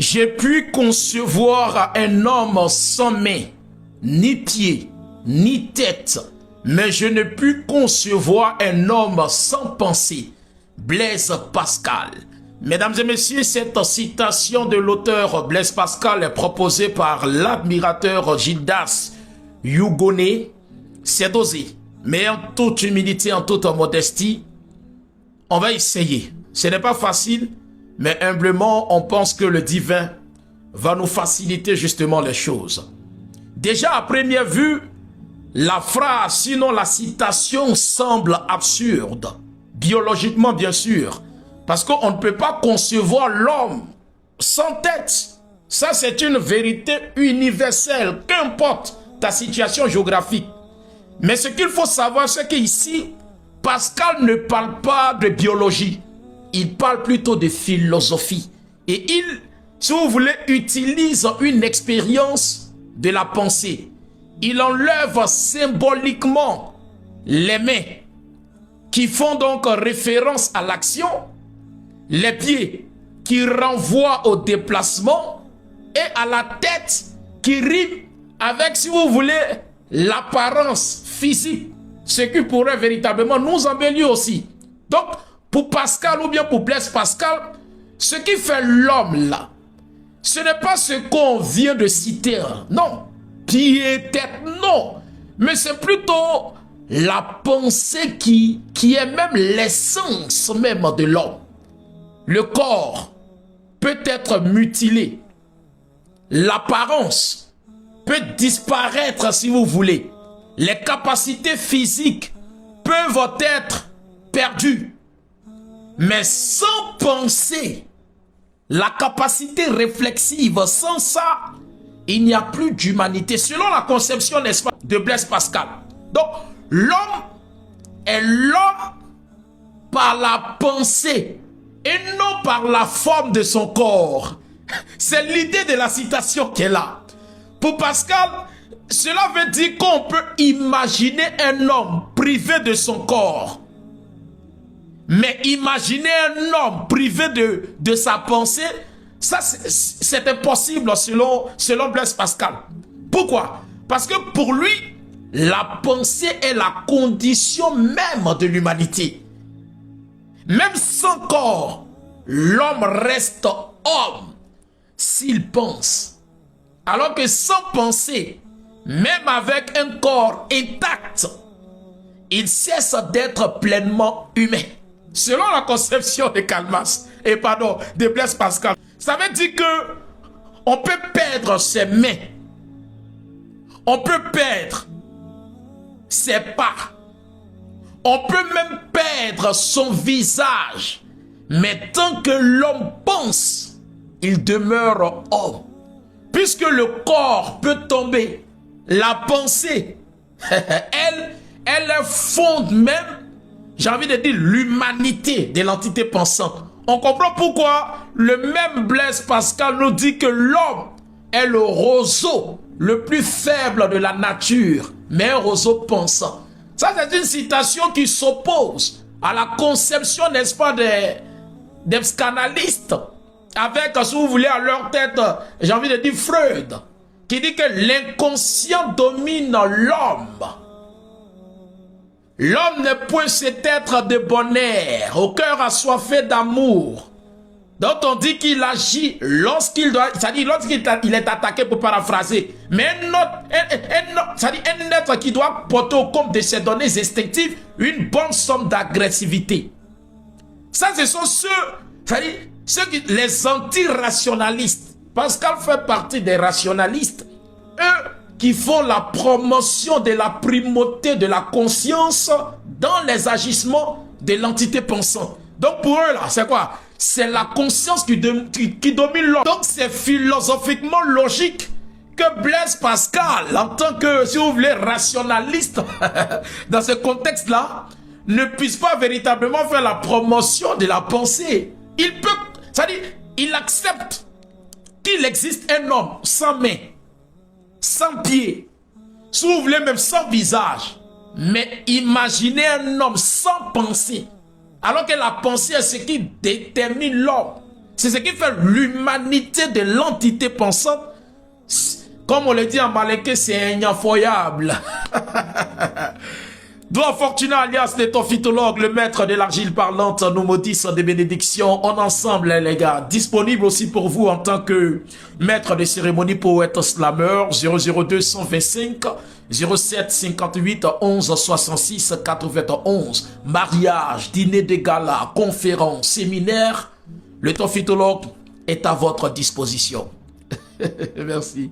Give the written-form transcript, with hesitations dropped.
j'ai pu concevoir un homme sans main, ni pied, ni tête, mais je n'ai pu concevoir un homme sans pensée. Blaise Pascal. Mesdames et messieurs, cette citation de l'auteur Blaise Pascal est proposée par l'admirateur Gildas Yugone. C'est dosé, mais en toute humilité, en toute modestie, on va essayer. Ce n'est pas facile, mais humblement, on pense que le divin va nous faciliter justement les choses. Déjà à première vue, la phrase, sinon la citation semble absurde. Biologiquement, bien sûr. Parce qu'on ne peut pas concevoir l'homme sans tête. Ça, c'est une vérité universelle, qu'importe ta situation géographique. Mais ce qu'il faut savoir, c'est qu'ici, Pascal ne parle pas de biologie. Il parle plutôt de philosophie. Et il, si vous voulez, utilise une expérience de la pensée. Il enlève symboliquement les mains qui font donc référence à l'action, les pieds qui renvoient au déplacement et à la tête qui rime avec, si vous voulez, l'apparence physique, ce qui pourrait véritablement nous embellir aussi. Donc, pour Pascal ou bien pour Blaise Pascal, ce qui fait l'homme là, ce n'est pas ce qu'on vient de citer, non, pied, tête, non, mais c'est plutôt la pensée qui est même l'essence même de l'homme. Le corps peut être mutilé. L'apparence peut disparaître si vous voulez. Les capacités physiques peuvent être perdues. Mais sans pensée, la capacité réflexive, sans ça, il n'y a plus d'humanité. Selon la conception, n'est-ce pas, de Blaise Pascal. Donc, l'homme est l'homme par la pensée et non par la forme de son corps. C'est l'idée de la citation qui est là. Pour Pascal, cela veut dire qu'on peut imaginer un homme privé de son corps. Mais imaginer un homme privé de sa pensée, ça c'est impossible selon Blaise Pascal. Pourquoi? Parce que pour lui, la pensée est la condition même de l'humanité. Même sans corps, l'homme reste homme s'il pense. Alors que sans pensée, même avec un corps intact, il cesse d'être pleinement humain. Selon la conception de de Blaise Pascal, ça veut dire que on peut perdre ses mains, on peut perdre ses pas, on peut même perdre son visage, mais tant que l'homme pense, il demeure homme. Puisque le corps peut tomber, la pensée, elle fonde même, j'ai envie de dire, l'humanité de l'entité pensante. On comprend pourquoi le même Blaise Pascal nous dit que l'homme est le roseau le plus faible de la nature, mais un roseau pensant. Ça, c'est une citation qui s'oppose à la conception, n'est-ce pas, des psychanalystes, avec, si vous voulez, à leur tête, j'ai envie de dire Freud, qui dit que l'inconscient domine l'homme. L'homme n'est point cet être de bonheur, au cœur assoiffé d'amour, dont on dit qu'il agit lorsqu'il doit, c'est-à-dire lorsqu'il est attaqué, pour paraphraser, mais c'est-à-dire un être qui doit porter au compte de ses données instinctives une bonne somme d'agressivité. Ça, ce sont les anti-rationalistes. Pascal fait partie des rationalistes, eux qui font la promotion de la primauté de la conscience dans les agissements de l'entité pensante. Donc pour eux là, c'est quoi? C'est la conscience qui domine l'homme. Donc c'est philosophiquement logique que Blaise Pascal, en tant que, si vous voulez, rationaliste, dans ce contexte-là, ne puisse pas véritablement faire la promotion de la pensée. Il peut, c'est-à-dire, il accepte qu'il existe un homme sans main, sans pied, si vous voulez même sans visage. Mais imaginez un homme sans pensée, alors que la pensée est ce qui détermine l'homme. C'est ce qui fait l'humanité de l'entité pensante. Comme on le dit en malaké, c'est incroyable. Doua Fortuna alias l'étofitologue, le maître de l'argile parlante, nous maudissent des bénédictions. On ensemble, les gars. Disponible aussi pour vous en tant que maître de cérémonie, poète slammer. 00225 07 58 11 66 91. Mariage, dîner de gala, conférence, séminaire. L'étofitologue est à votre disposition. Merci.